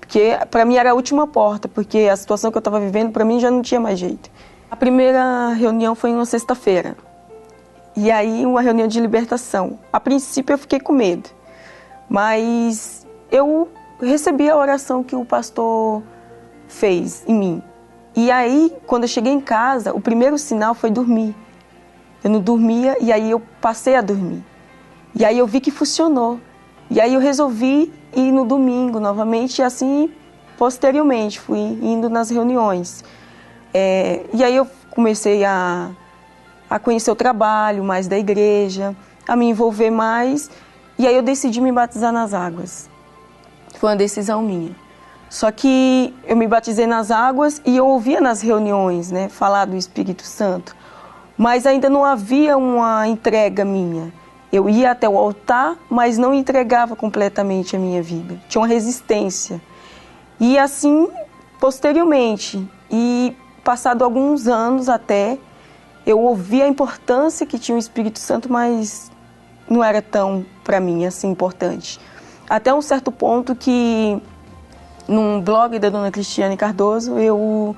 Porque para mim era a última porta, porque a situação que eu estava vivendo, para mim já não tinha mais jeito. A primeira reunião foi em uma sexta-feira. E aí uma reunião de libertação. A princípio eu fiquei com medo, mas eu recebi a oração que o pastor fez em mim. E aí, quando eu cheguei em casa, o primeiro sinal foi dormir. Eu não dormia e aí eu passei a dormir. E aí eu vi que funcionou. E aí eu resolvi ir no domingo novamente e assim, posteriormente, fui indo nas reuniões. E aí eu comecei a conhecer o trabalho mais da igreja, a me envolver mais. E aí eu decidi me batizar nas águas. Foi uma decisão minha. Só que eu me batizei nas águas e eu ouvia nas reuniões, né, falar do Espírito Santo, mas ainda não havia uma entrega minha. Eu ia até o altar, mas não entregava completamente a minha vida. Tinha uma resistência. E assim, posteriormente, e passado alguns anos até, eu ouvi a importância que tinha o Espírito Santo, mas não era tão, para mim, assim, importante. Até um certo ponto que num blog da dona Cristiane Cardoso, eu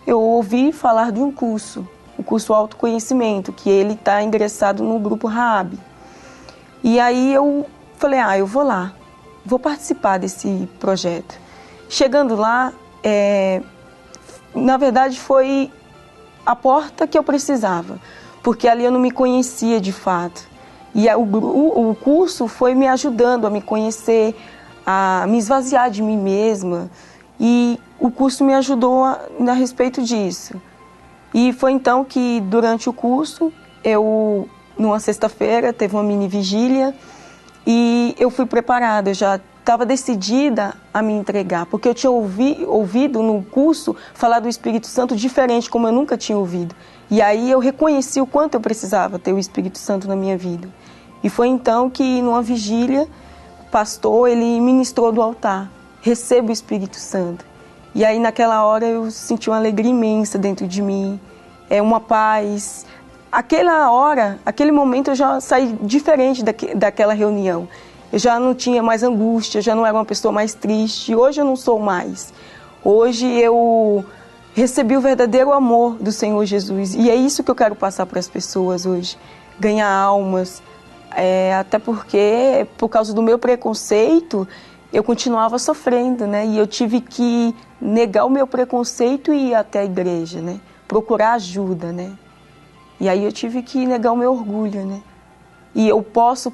ouvi falar de um curso, o curso Autoconhecimento, que ele está ingressado no grupo Raab. E aí eu falei, eu vou lá, vou participar desse projeto. Chegando lá, na verdade foi a porta que eu precisava, porque ali eu não me conhecia de fato. E o curso foi me ajudando a me conhecer, a me esvaziar de mim mesma. E o curso me ajudou a respeito disso. E foi então que, durante o curso, numa sexta-feira, teve uma mini vigília e eu fui preparada, eu já estava decidida a me entregar, porque eu tinha ouvido no curso falar do Espírito Santo diferente, como eu nunca tinha ouvido. E aí eu reconheci o quanto eu precisava ter o Espírito Santo na minha vida. E foi então que, numa vigília, o pastor, ele ministrou do altar: receba o Espírito Santo. E aí, naquela hora, eu senti uma alegria imensa dentro de mim, uma paz. Aquela hora, aquele momento, eu já saí diferente daquela reunião. Eu já não tinha mais angústia, já não era uma pessoa mais triste. Hoje eu não sou mais. Hoje eu recebi o verdadeiro amor do Senhor Jesus. E é isso que eu quero passar para as pessoas hoje. Ganhar almas. Até porque, por causa do meu preconceito, eu continuava sofrendo, né? E eu tive que negar o meu preconceito e ir até a igreja, né? Procurar ajuda, né? E aí eu tive que negar o meu orgulho, né? E eu posso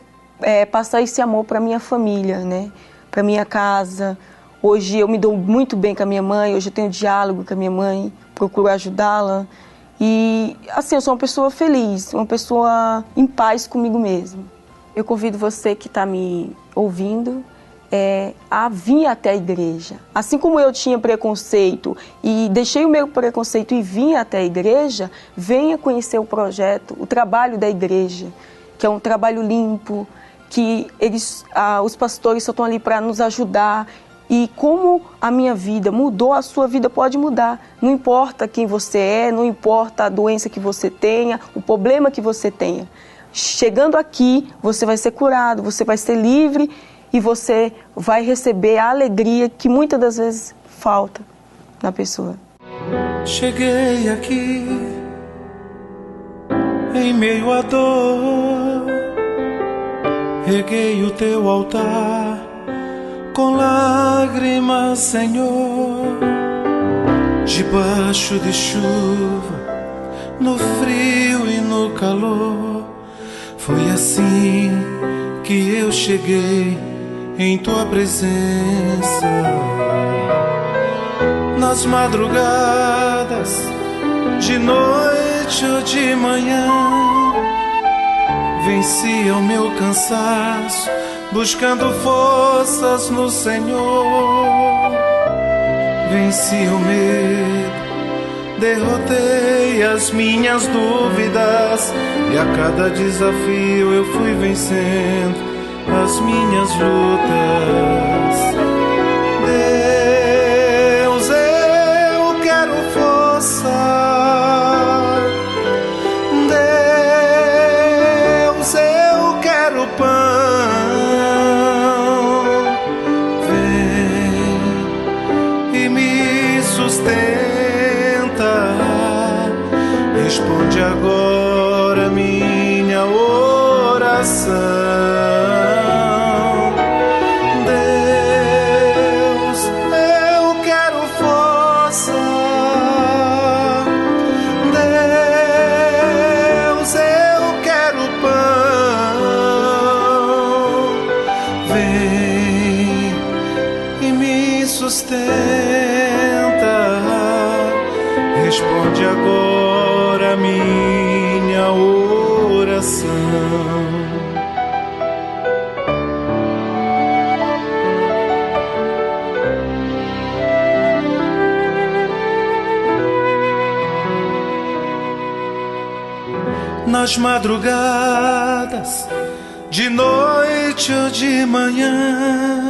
passar esse amor para minha família, né? Para minha casa. Hoje eu me dou muito bem com a minha mãe, hoje eu tenho diálogo com a minha mãe, procuro ajudá-la. E assim, eu sou uma pessoa feliz, uma pessoa em paz comigo mesma. Eu convido você que está me ouvindo a vir até a igreja. Assim como eu tinha preconceito e deixei o meu preconceito e vim até a igreja, venha conhecer o projeto, o trabalho da igreja, que é um trabalho limpo, que os pastores só estão ali para nos ajudar. E como a minha vida mudou, a sua vida pode mudar. Não importa quem você é, não importa a doença que você tenha, o problema que você tenha. Chegando aqui, você vai ser curado, você vai ser livre e você vai receber a alegria que muitas das vezes falta na pessoa. Cheguei aqui em meio à dor, reguei o teu altar com lágrimas, Senhor, debaixo de chuva, no frio e no calor. Foi assim que eu cheguei em tua presença. Nas madrugadas, de noite ou de manhã, vencia o meu cansaço, buscando forças no Senhor. Venci o medo, derrotei as minhas dúvidas, e a cada desafio eu fui vencendo as minhas lutas. Deus, eu quero força. Deus, eu quero pão. Vem e me sustenta. Responde agora minha oração. Responde agora minha oração. Nas madrugadas, de noite ou de manhã,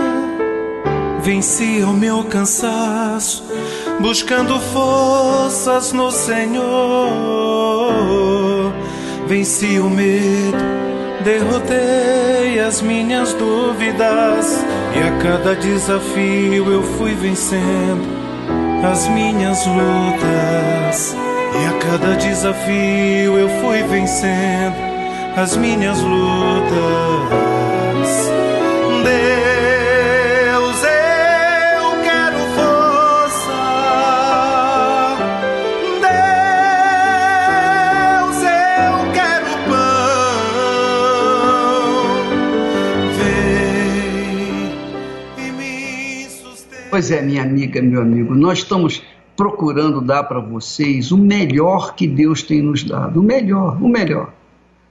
vencia o meu cansaço, buscando forças no Senhor. Venci o medo, derrotei as minhas dúvidas, e a cada desafio eu fui vencendo as minhas lutas. E a cada desafio eu fui vencendo as minhas lutas. Pois é, minha amiga, meu amigo, nós estamos procurando dar para vocês o melhor que Deus tem nos dado, o melhor, o melhor.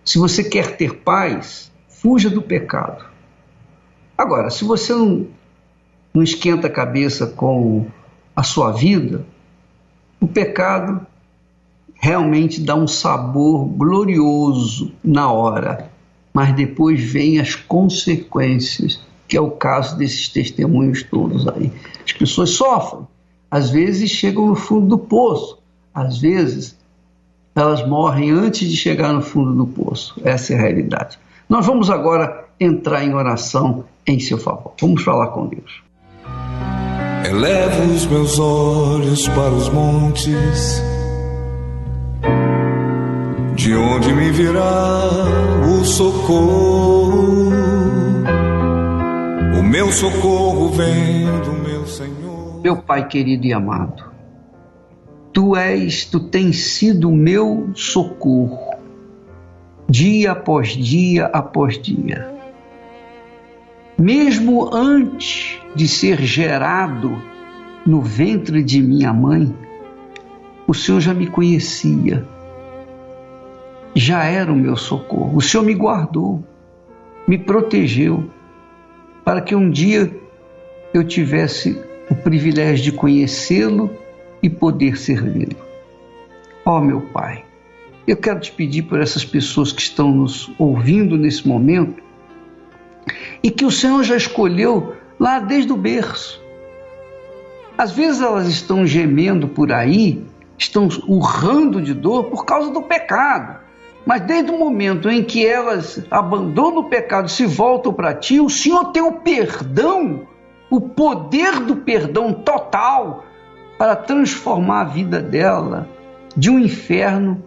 Se você quer ter paz, fuja do pecado. Agora, se você não esquenta a cabeça com a sua vida, o pecado realmente dá um sabor glorioso na hora, mas depois vem as consequências, que é o caso desses testemunhos todos aí. As pessoas sofrem, às vezes chegam no fundo do poço, às vezes elas morrem antes de chegar no fundo do poço. Essa é a realidade. Nós vamos agora entrar em oração em seu favor. Vamos falar com Deus. Elevo os meus olhos para os montes, de onde me virá o socorro? O meu socorro vem do meu Senhor. Meu Pai querido e amado, Tu tens sido o meu socorro, dia após dia após dia. Mesmo antes de ser gerado no ventre de minha mãe, o Senhor já me conhecia, já era o meu socorro. O Senhor me guardou, me protegeu, para que um dia eu tivesse o privilégio de conhecê-lo e poder servi-lo. Ó meu Pai, eu quero te pedir por essas pessoas que estão nos ouvindo nesse momento e que o Senhor já escolheu lá desde o berço. Às vezes elas estão gemendo por aí, estão urrando de dor por causa do pecado. Mas desde o momento em que elas abandonam o pecado e se voltam para Ti, o Senhor tem o perdão, o poder do perdão total para transformar a vida dela de um inferno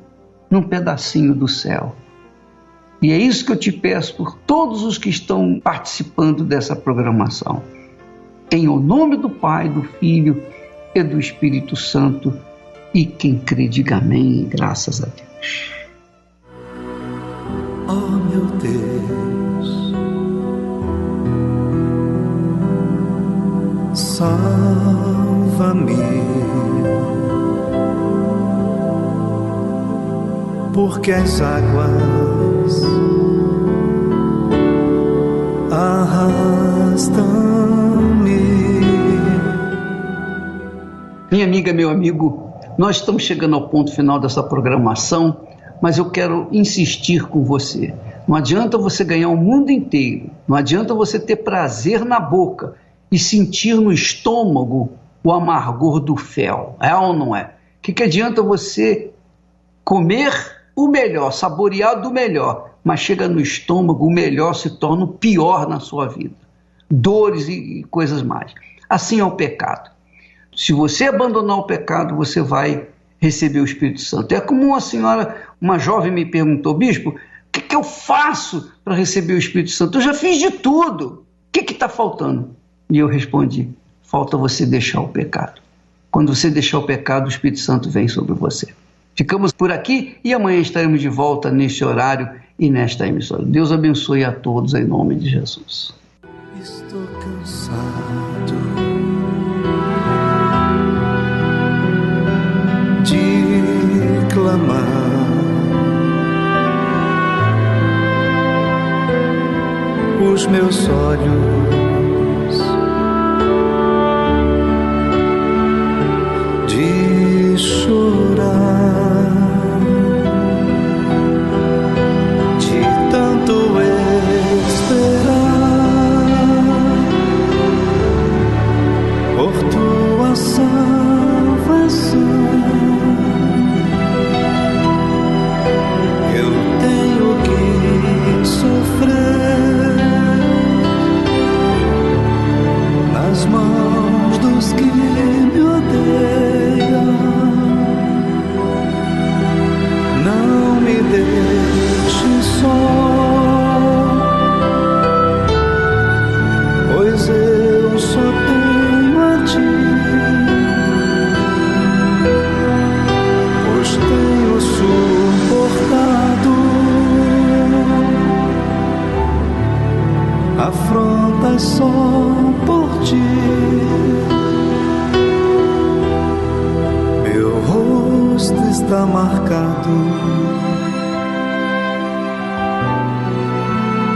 num pedacinho do céu. E é isso que eu te peço por todos os que estão participando dessa programação. Em o nome do Pai, do Filho e do Espírito Santo, e quem crê diga amém, graças a Deus. Oh meu Deus, salva-me, porque as águas arrastam-me. Minha amiga, meu amigo, nós estamos chegando ao ponto final dessa programação, mas eu quero insistir com você. Não adianta você ganhar o mundo inteiro, não adianta você ter prazer na boca e sentir no estômago o amargor do fel. É ou não é? O que adianta você comer o melhor, saborear do melhor, mas chega no estômago, o melhor se torna o pior na sua vida. Dores e coisas mais. Assim é o pecado. Se você abandonar o pecado, você vai receber o Espírito Santo. É como uma jovem me perguntou: bispo, o que eu faço para receber o Espírito Santo? Eu já fiz de tudo. O que está faltando? E eu respondi: falta você deixar o pecado. Quando você deixar o pecado, o Espírito Santo vem sobre você. Ficamos por aqui e amanhã estaremos de volta neste horário e nesta emissora. Deus abençoe a todos em nome de Jesus. Estou cansado de clamar, os meus olhos de chorar, de tanto esperar por tua salvação. Eu tenho que sofrer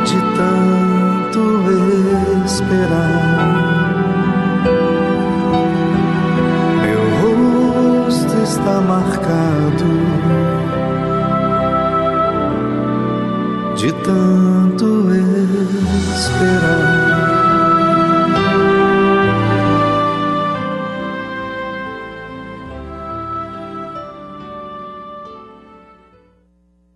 de tanto esperar. Meu rosto está marcado de tanto esperar.